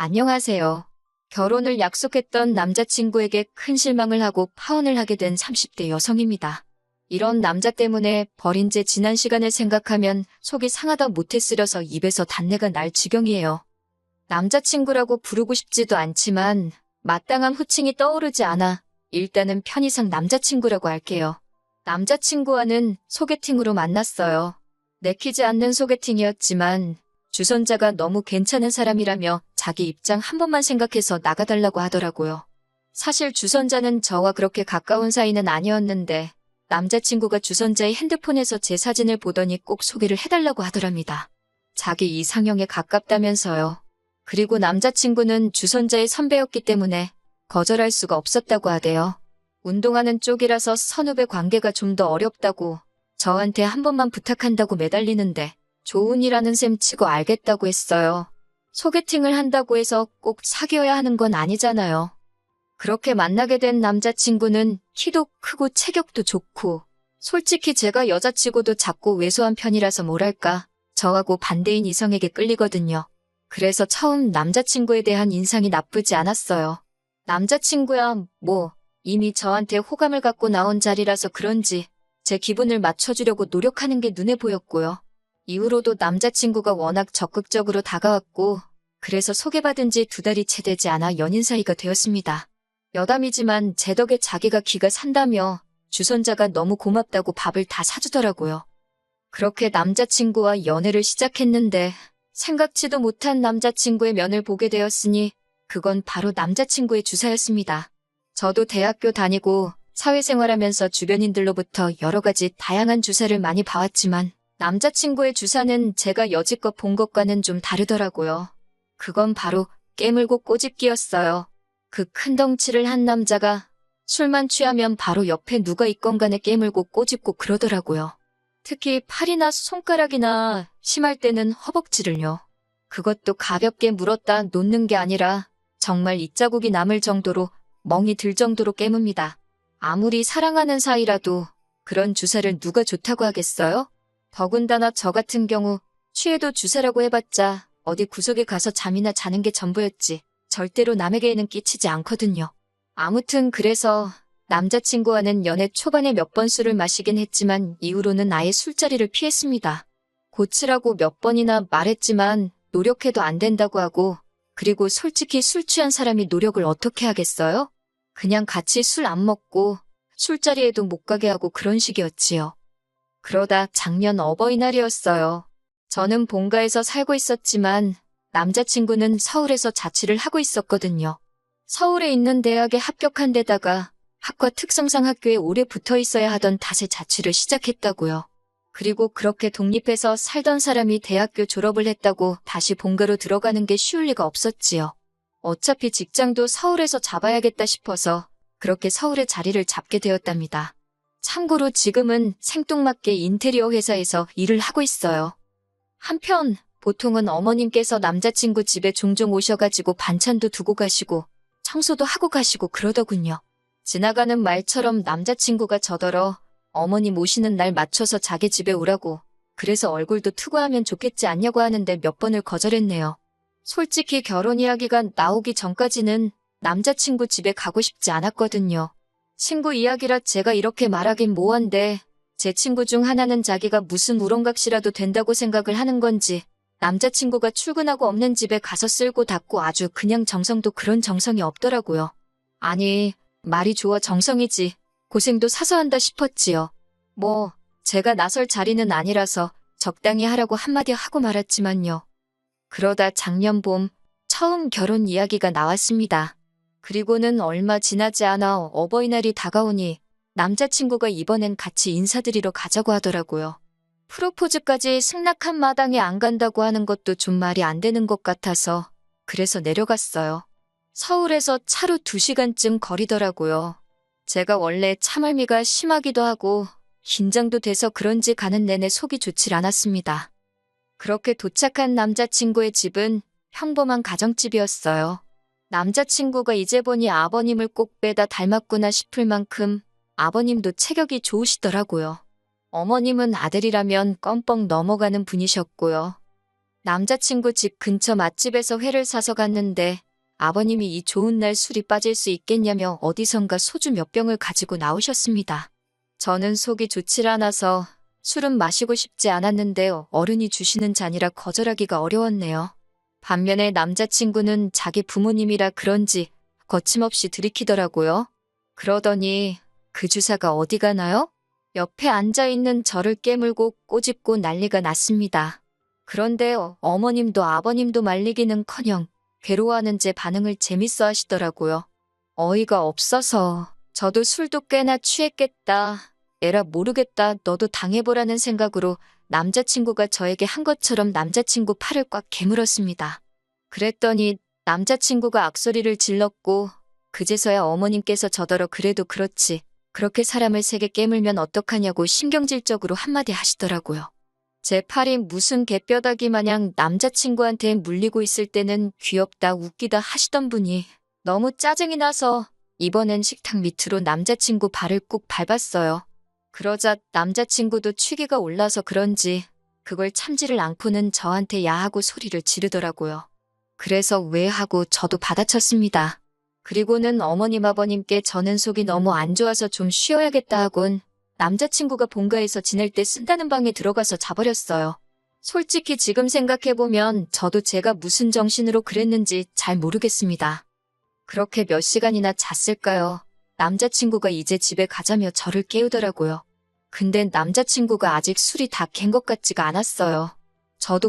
안녕하세요. 결혼을 약속했던 남자친구에게 큰 실망을 하고 파혼을 하게 된 30대 여성입니다. 이런 남자 때문에 버린 제 지난 시간을 생각하면 속이 상하다 못해 쓰려서 입에서 단내가 날 지경이에요. 남자친구라고 부르고 싶지도 않지만 마땅한 호칭이 떠오르지 않아 일단은 편의상 남자친구라고 할게요. 남자친구와는 소개팅으로 만났어요. 내키지 않는 소개팅이었지만 주선자가 너무 괜찮은 사람이라며 자기 입장 한 번만 생각해서 나가달라고 하더라고요. 사실 주선자는 저와 그렇게 가까운 사이는 아니었는데 남자친구가 주선자의 핸드폰에서 제 사진을 보더니 꼭 소개를 해달라고 하더랍니다. 자기 이상형에 가깝다면서요. 그리고 남자친구는 주선자의 선배였기 때문에 거절할 수가 없었다고 하대요. 운동하는 쪽이라서 선후배 관계가 좀 더 어렵다고 저한테 한 번만 부탁한다고 매달리는데 좋은 일 하는 셈 치고 알겠다고 했어요. 소개팅을 한다고 해서 꼭 사귀어야 하는 건 아니잖아요. 그렇게 만나게 된 남자친구는 키도 크고 체격도 좋고 솔직히 제가 여자치고도 작고 왜소한 편이라서 뭐랄까 저하고 반대인 이성에게 끌리거든요. 그래서 처음 남자친구에 대한 인상이 나쁘지 않았어요. 남자친구야 뭐 이미 저한테 호감을 갖고 나온 자리라서 그런지 제 기분을 맞춰주려고 노력하는 게 눈에 보였고요. 이후로도 남자친구가 워낙 적극적으로 다가왔고 그래서 소개받은 지 2달이 채 되지 않아 연인 사이가 되었습니다. 여담이지만 제 덕에 자기가 기가 산다며 주선자가 너무 고맙다고 밥을 다 사주더라고요. 그렇게 남자친구와 연애를 시작했는데 생각지도 못한 남자친구의 면을 보게 되었으니 그건 바로 남자친구의 주사였습니다. 저도 대학교 다니고 사회생활하면서 주변인들로부터 여러 가지 다양한 주사를 많이 봐왔지만 남자친구의 주사는 제가 여지껏 본 것과는 좀 다르더라고요. 그건 바로 깨물고 꼬집기였어요. 그 큰 덩치를 한 남자가 술만 취하면 바로 옆에 누가 있건 간에 깨물고 꼬집고 그러더라고요. 특히 팔이나 손가락이나 심할 때는 허벅지를요. 그것도 가볍게 물었다 놓는 게 아니라 정말 입자국이 남을 정도로 멍이 들 정도로 깨뭅니다. 아무리 사랑하는 사이라도 그런 주사를 누가 좋다고 하겠어요? 더군다나 저 같은 경우 취해도 주사라고 해봤자 어디 구석에 가서 잠이나 자는 게 전부였지 절대로 남에게는 끼치지 않거든요. 아무튼 그래서 남자친구와는 연애 초반에 몇 번 술을 마시긴 했지만 이후로는 아예 술자리를 피했습니다. 고치라고 몇 번이나 말했지만 노력해도 안 된다고 하고 그리고 솔직히 술 취한 사람이 노력을 어떻게 하겠어요? 그냥 같이 술 안 먹고 술자리에도 못 가게 하고 그런 식이었지요. 그러다 작년 어버이날이었어요. 저는 본가에서 살고 있었지만 남자친구는 서울에서 자취를 하고 있었거든요. 서울에 있는 대학에 합격한 데다가 학과 특성상 학교에 오래 붙어 있어야 하던 탓에 자취를 시작했다고요. 그리고 그렇게 독립해서 살던 사람이 대학교 졸업을 했다고 다시 본가로 들어가는 게 쉬울 리가 없었지요. 어차피 직장도 서울에서 잡아야겠다 싶어서 그렇게 서울에 자리를 잡게 되었답니다. 참고로 지금은 생뚱맞게 인테리어 회사에서 일을 하고 있어요. 한편 보통은 어머님께서 남자친구 집에 종종 오셔가지고 반찬도 두고 가시고 청소도 하고 가시고 그러더군요. 지나가는 말처럼 남자친구가 저더러 어머님 오시는 날 맞춰서 자기 집에 오라고 그래서 얼굴도 투구하면 좋겠지 않냐고 하는데 몇 번을 거절했네요. 솔직히 결혼 이야기가 나오기 전까지는 남자친구 집에 가고 싶지 않았거든요. 친구 이야기라 제가 이렇게 말하긴 뭐한데 제 친구 중 하나는 자기가 무슨 우렁각시라도 된다고 생각을 하는 건지 남자친구가 출근하고 없는 집에 가서 쓸고 닦고 아주 그냥 정성도 그런 정성이 없더라고요. 아니 말이 좋아 정성이지 고생도 사서 한다 싶었지요. 뭐 제가 나설 자리는 아니라서 적당히 하라고 한마디 하고 말았지만요. 그러다 작년 봄 처음 결혼 이야기가 나왔습니다. 그리고는 얼마 지나지 않아 어버이날이 다가오니 남자친구가 이번엔 같이 인사드리러 가자고 하더라고요. 프로포즈까지 승낙한 마당에 안 간다고 하는 것도 좀 말이 안 되는 것 같아서 그래서 내려갔어요. 서울에서 차로 2시간쯤 거리더라고요. 제가 원래 참을미가 심하기도 하고 긴장도 돼서 그런지 가는 내내 속이 좋질 않았습니다. 그렇게 도착한 남자친구의 집은 평범한 가정집이었어요. 남자친구가 이제 보니 아버님을 꼭 빼다 닮았구나 싶을 만큼 아버님도 체격이 좋으시더라고요. 어머님은 아들이라면 껌뻑 넘어가는 분이셨고요. 남자친구 집 근처 맛집에서 회를 사서 갔는데 아버님이 이 좋은 날 술이 빠질 수 있겠냐며 어디선가 소주 몇 병을 가지고 나오셨습니다. 저는 속이 좋질 않아서 술은 마시고 싶지 않았는데 어른이 주시는 잔이라 거절하기가 어려웠네요. 반면에 남자친구는 자기 부모님이라 그런지 거침없이 들이키더라고요. 그러더니 그 주사가 어디 가나요? 옆에 앉아있는 저를 깨물고 꼬집고 난리가 났습니다. 그런데 어머님도 아버님도 말리기는커녕 괴로워하는 제 반응을 재밌어 하시더라고요. 어이가 없어서 저도 술도 꽤나 취했겠다. 에라 모르겠다. 너도 당해보라는 생각으로 남자친구가 저에게 한 것처럼 남자친구 팔을 꽉 깨물었습니다. 그랬더니 남자친구가 악소리를 질렀고 그제서야 어머님께서 저더러 그래도 그렇지. 그렇게 사람을 세게 깨물면 어떡하냐고 신경질적으로 한마디 하시더라고요. 제 팔이 무슨 개뼈다귀 마냥 남자친구한테 물리고 있을 때는 귀엽다 웃기다 하시던 분이 너무 짜증이 나서 이번엔 식탁 밑으로 남자친구 발을 꾹 밟았어요. 그러자 남자친구도 취기가 올라서 그런지 그걸 참지를 않고는 저한테 야하고 소리를 지르더라고요. 그래서 왜 하고 저도 받아쳤습니다. 그리고는 어머님 아버님께 저는 속이 너무 안 좋아서 좀 쉬어야겠다 하곤 남자친구가 본가에서 지낼 때 쓴다는 방에 들어가서 자버렸어요. 솔직히 지금 생각해보면 저도 제가 무슨 정신으로 그랬는지 잘 모르겠습니다. 그렇게 몇 시간이나 잤을까요? 남자친구가 이제 집에 가자며 저를 깨우더라고요. 근데 남자친구가 아직 술이 다 깬 것 같지가 않았어요. 저도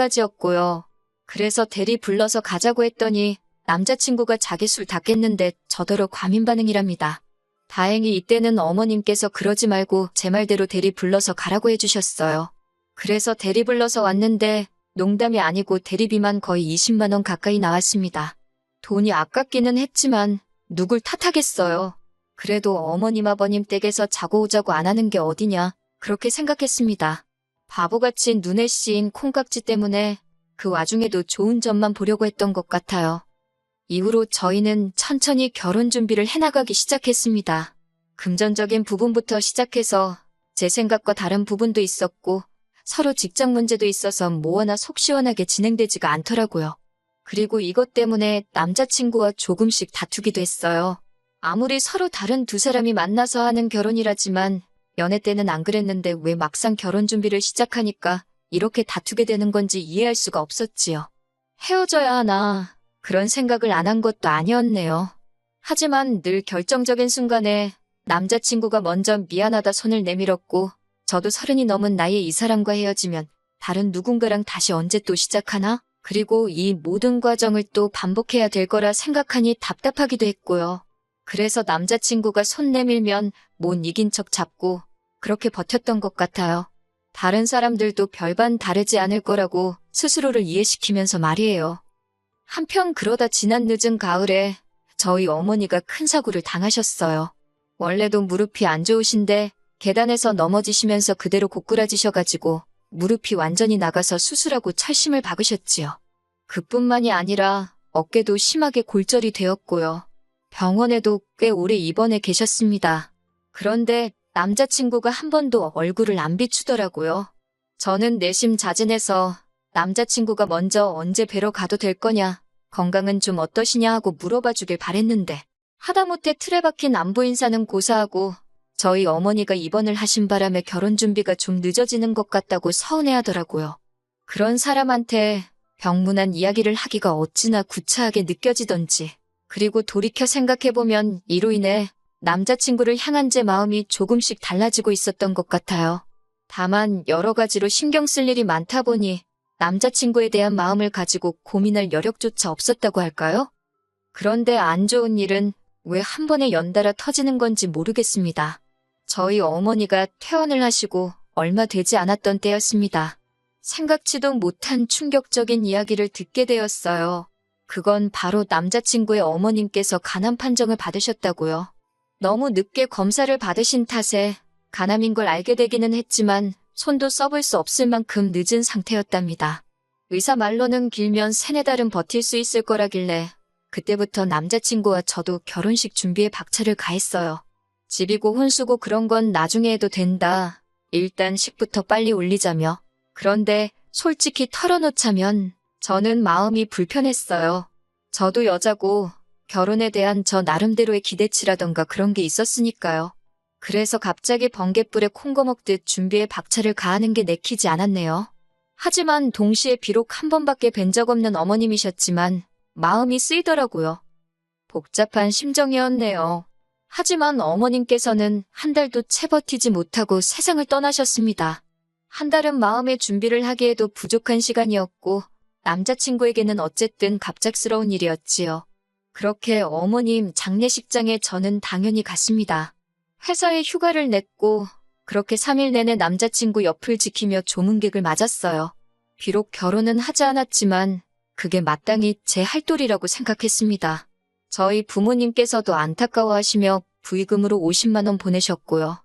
마찬가지였고요. 그래서 대리 불러서 가자고 했더니 남자친구가 자기 술 다 깼는데 저더러 과민 반응이랍니다. 다행히 이때는 어머님께서 그러지 말고 제 말대로 대리 불러서 가라고 해주셨어요. 그래서 대리 불러서 왔는데 농담이 아니고 대리비만 거의 20만 원 가까이 나왔습니다. 돈이 아깝기는 했지만 누굴 탓하겠어요. 그래도 어머님 아버님 댁에서 자고 오자고 안 하는 게 어디냐 그렇게 생각했습니다. 바보같이 눈에 씌인 콩깍지 때문에 그 와중에도 좋은 점만 보려고 했던 것 같아요. 이후로 저희는 천천히 결혼 준비를 해나가기 시작했습니다. 금전적인 부분부터 시작해서 제 생각과 다른 부분도 있었고 서로 직장 문제도 있어서 뭐 하나 속 시원하게 진행되지가 않더라고요. 그리고 이것 때문에 남자친구와 조금씩 다투기도 했어요. 아무리 서로 다른 두 사람이 만나서 하는 결혼이라지만 연애 때는 안 그랬는데 왜 막상 결혼 준비를 시작하니까 이렇게 다투게 되는 건지 이해할 수가 없었지요. 헤어져야 하나 그런 생각을 안 한 것도 아니었네요. 하지만 늘 결정적인 순간에 남자친구가 먼저 미안하다 손을 내밀었고 저도 30이 넘은 나이에 이 사람과 헤어지면 다른 누군가랑 다시 언제 또 시작하나? 그리고 이 모든 과정을 또 반복해야 될 거라 생각하니 답답하기도 했고요. 그래서 남자친구가 손 내밀면 못 이긴 척 잡고 그렇게 버텼던 것 같아요. 다른 사람들도 별반 다르지 않을 거라고 스스로를 이해시키면서 말이에요. 한편 그러다 지난 늦은 가을에 저희 어머니가 큰 사고를 당하셨어요. 원래도 무릎이 안 좋으신데 계단에서 넘어지시면서 그대로 고꾸라지셔가지고 무릎이 완전히 나가서 수술하고 철심을 박으셨지요. 그뿐만이 아니라 어깨도 심하게 골절이 되었고요. 병원에도 꽤 오래 입원해 계셨습니다. 그런데 남자친구가 한 번도 얼굴을 안 비추더라고요. 저는 내심 자진해서 남자친구가 먼저 언제 뵈러 가도 될 거냐, 건강은 좀 어떠시냐 하고 물어봐 주길 바랬는데 하다못해 틀에 박힌 안부 인사는 고사하고 저희 어머니가 입원을 하신 바람에 결혼 준비가 좀 늦어지는 것 같다고 서운해하더라고요. 그런 사람한테 병문안 이야기를 하기가 어찌나 구차하게 느껴지던지. 그리고 돌이켜 생각해보면 이로 인해 남자친구를 향한 제 마음이 조금씩 달라지고 있었던 것 같아요. 다만 여러 가지로 신경 쓸 일이 많다 보니 남자친구에 대한 마음을 가지고 고민할 여력조차 없었다고 할까요? 그런데 안 좋은 일은 왜 한 번에 연달아 터지는 건지 모르겠습니다. 저희 어머니가 퇴원을 하시고 얼마 되지 않았던 때였습니다. 생각지도 못한 충격적인 이야기를 듣게 되었어요. 그건 바로 남자친구의 어머님께서 간암 판정을 받으셨다고요. 너무 늦게 검사를 받으신 탓에 간암인 걸 알게 되기는 했지만 손도 써볼 수 없을 만큼 늦은 상태였답니다. 의사 말로는 길면 3-4달은 버틸 수 있을 거라길래 그때부터 남자친구와 저도 결혼식 준비에 박차를 가했어요. 집이고 혼수고 그런 건 나중에 해도 된다. 일단 식부터 빨리 올리자며. 그런데 솔직히 털어놓자면 저는 마음이 불편했어요. 저도 여자고 결혼에 대한 저 나름대로의 기대치라던가 그런 게 있었으니까요. 그래서 갑자기 번갯불에 콩거 먹듯 준비에 박차를 가하는 게 내키지 않았네요. 하지만 동시에 비록 한 번밖에 뵌 적 없는 어머님이셨지만 마음이 쓰이더라고요. 복잡한 심정이었네요. 하지만 어머님께서는 한 달도 채 버티지 못하고 세상을 떠나셨습니다. 한 달은 마음의 준비를 하기에도 부족한 시간이었고 남자친구에게는 어쨌든 갑작스러운 일이었지요. 그렇게 어머님 장례식장에 저는 당연히 갔습니다. 회사에 휴가를 냈고 그렇게 3일 내내 남자친구 옆을 지키며 조문객을 맞았어요. 비록 결혼은 하지 않았지만 그게 마땅히 제 할 도리라고 생각했습니다. 저희 부모님께서도 안타까워하시며 부의금으로 50만 원 보내셨고요.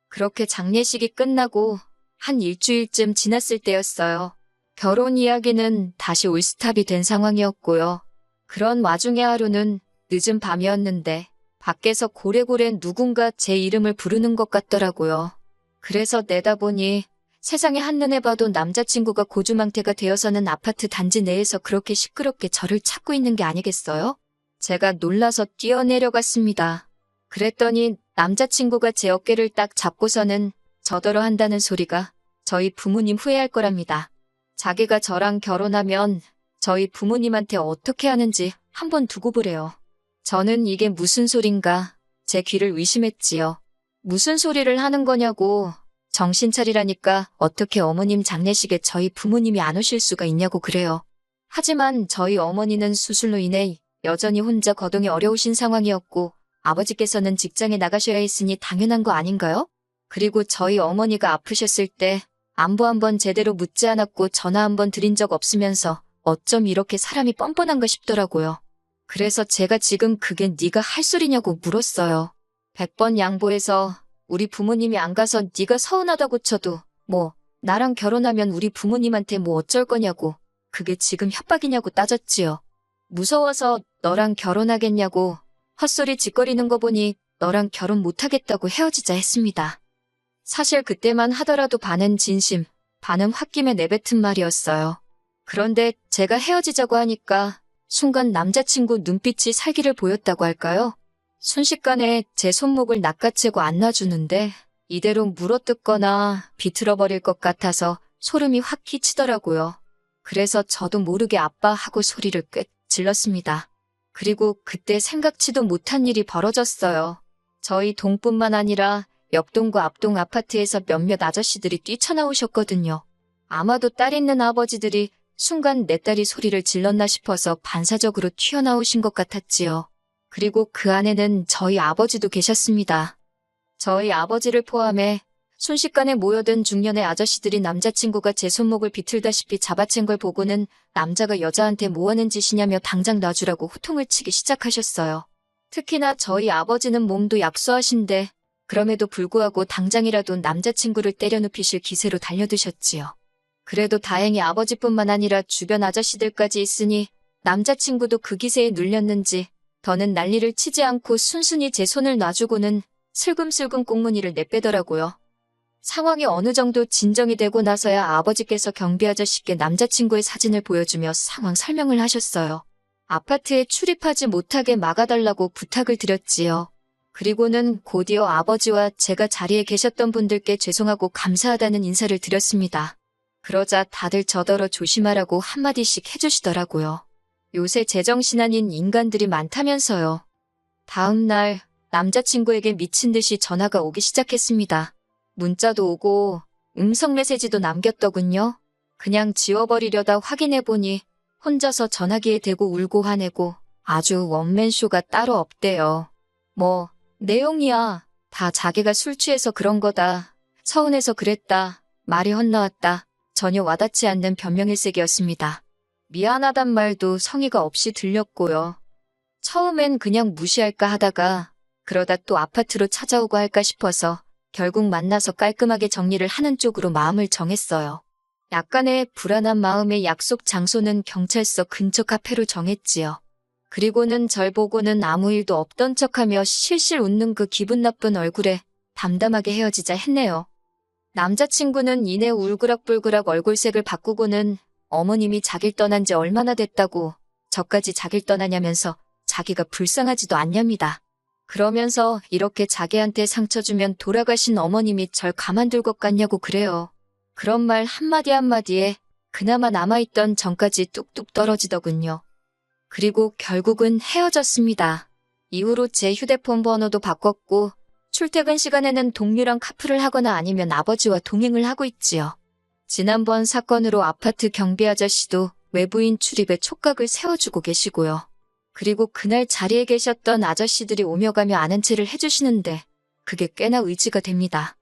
그렇게 장례식이 끝나고 한 일주일쯤 지났을 때였어요. 결혼 이야기는 다시 올스탑이 된 상황이었고요. 그런 와중에 하루는 늦은 밤이었는데 밖에서 고래고래 누군가 제 이름을 부르는 것 같더라고요. 그래서 내다보니 세상에 한눈에 봐도 남자친구가 고주망태가 되어서는 아파트 단지 내에서 그렇게 시끄럽게 저를 찾고 있는 게 아니겠어요? 제가 놀라서 뛰어내려갔습니다. 그랬더니 남자친구가 제 어깨를 딱 잡고서는 저더러 한다는 소리가 저희 부모님 후회할 거랍니다. 자기가 저랑 결혼하면 저희 부모님한테 어떻게 하는지 한번 두고 보래요. 저는 이게 무슨 소린가 제 귀를 의심했지요. 무슨 소리를 하는 거냐고 정신 차리라니까 어떻게 어머님 장례식에 저희 부모님이 안 오실 수가 있냐고 그래요. 하지만 저희 어머니는 수술로 인해 여전히 혼자 거동이 어려우신 상황이었고 아버지께서는 직장에 나가셔야 했으니 당연한 거 아닌가요? 그리고 저희 어머니가 아프셨을 때 안부 한번 제대로 묻지 않았고 전화 한번 드린 적 없으면서 어쩜 이렇게 사람이 뻔뻔한가 싶더라고요. 그래서 제가 지금 그게 네가 할 소리냐고 물었어요. 100번 양보해서 우리 부모님이 안 가서 네가 서운하다고 쳐도 뭐 나랑 결혼하면 우리 부모님한테 뭐 어쩔 거냐고 그게 지금 협박이냐고 따졌지요. 무서워서 너랑 결혼하겠냐고 헛소리 짓거리는 거 보니 너랑 결혼 못하겠다고 헤어지자 했습니다. 사실 그때만 하더라도 반은 진심, 반은 홧김에 내뱉은 말이었어요. 그런데 제가 헤어지자고 하니까 순간 남자친구 눈빛이 살기를 보였다고 할까요? 순식간에 제 손목을 낚아채고 안 놔주는데 이대로 물어뜯거나 비틀어버릴 것 같아서 소름이 확 끼치더라고요. 그래서 저도 모르게 아빠 하고 소리를 꽤 질렀습니다. 그리고 그때 생각지도 못한 일이 벌어졌어요. 저희 동뿐만 아니라 옆동과 앞동 아파트에서 몇몇 아저씨들이 뛰쳐나오셨거든요. 아마도 딸 있는 아버지들이 순간 내 딸이 소리를 질렀나 싶어서 반사적으로 튀어나오신 것 같았지요. 그리고 그 안에는 저희 아버지도 계셨습니다. 저희 아버지를 포함해 순식간에 모여든 중년의 아저씨들이 남자친구가 제 손목을 비틀다시피 잡아챈 걸 보고는 남자가 여자한테 뭐 하는 짓이냐며 당장 놔주라고 호통을 치기 시작하셨어요. 특히나 저희 아버지는 몸도 약소하신데 그럼에도 불구하고 당장이라도 남자친구를 때려눕히실 기세로 달려드셨지요. 그래도 다행히 아버지뿐만 아니라 주변 아저씨들까지 있으니 남자친구도 그 기세에 눌렸는지 더는 난리를 치지 않고 순순히 제 손을 놔주고는 슬금슬금 꽁무니를 내빼더라고요. 상황이 어느 정도 진정이 되고 나서야 아버지께서 경비 아저씨께 남자친구의 사진을 보여주며 상황 설명을 하셨어요. 아파트에 출입하지 못하게 막아달라고 부탁을 드렸지요. 그리고는 곧이어 아버지와 제가 자리에 계셨던 분들께 죄송하고 감사하다는 인사를 드렸습니다. 그러자 다들 저더러 조심하라고 한마디씩 해주시더라고요. 요새 제정신 아닌 인간들이 많다면서요. 다음 날 남자친구에게 미친 듯이 전화가 오기 시작했습니다. 문자도 오고 음성 메시지도 남겼더군요. 그냥 지워버리려다 확인해보니 혼자서 전화기에 대고 울고 화내고 아주 원맨쇼가 따로 없대요. 뭐 내용이야 다 자기가 술 취해서 그런 거다. 서운해서 그랬다. 말이 헛나왔다. 전혀 와닿지 않는 변명일색이었습니다. 미안하단 말도 성의가 없이 들렸고요. 처음엔 그냥 무시할까 하다가 그러다 또 아파트로 찾아오고 할까 싶어서 결국 만나서 깔끔하게 정리를 하는 쪽으로 마음을 정했어요. 약간의 불안한 마음에 약속 장소는 경찰서 근처 카페로 정했지요. 그리고는 절 보고는 아무 일도 없던 척하며 실실 웃는 그 기분 나쁜 얼굴에 담담하게 헤어지자 했네요. 남자친구는 이내 울그락불그락 얼굴색을 바꾸고는 어머님이 자길 떠난 지 얼마나 됐다고 저까지 자길 떠나냐면서 자기가 불쌍하지도 않냐입니다. 그러면서 이렇게 자기한테 상처 주면 돌아가신 어머님이 절 가만둘 것 같냐고 그래요. 그런 말 한마디 한마디에 그나마 남아있던 정까지 뚝뚝 떨어지더군요. 그리고 결국은 헤어졌습니다. 이후로 제 휴대폰 번호도 바꿨고 출퇴근 시간에는 동료랑 카풀을 하거나 아니면 아버지와 동행을 하고 있지요. 지난번 사건으로 아파트 경비 아저씨도 외부인 출입에 촉각을 세워주고 계시고요. 그리고 그날 자리에 계셨던 아저씨들이 오며 가며 아는 체를 해주시는데 그게 꽤나 의지가 됩니다.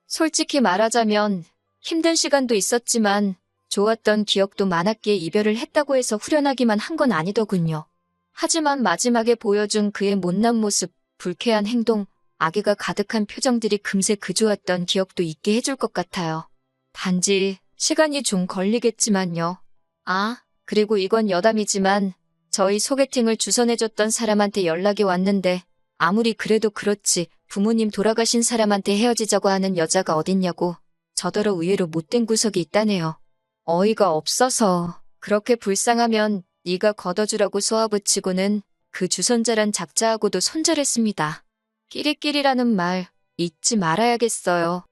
솔직히 말하자면 힘든 시간도 있었지만 좋았던 기억도 많았기에 이별을 했다고 해서 후련하기만 한 건 아니더군요. 하지만 마지막에 보여준 그의 못난 모습, 불쾌한 행동, 악의가 가득한 표정들이 금세 그 좋았던 기억도 잊게 해줄 것 같아요. 단지 시간이 좀 걸리겠지만요. 아, 그리고 이건 여담이지만 저희 소개팅을 주선해줬던 사람한테 연락이 왔는데 아무리 그래도 그렇지 부모님 돌아가신 사람한테 헤어지자고 하는 여자가 어딨냐고 저더러 의외로 못된 구석이 있다네요. 어이가 없어서 그렇게 불쌍하면 네가 걷어주라고 쏘아붙이고는 그 주선자란 작자하고도 손절했습니다. 끼리끼리라는 말 잊지 말아야겠어요.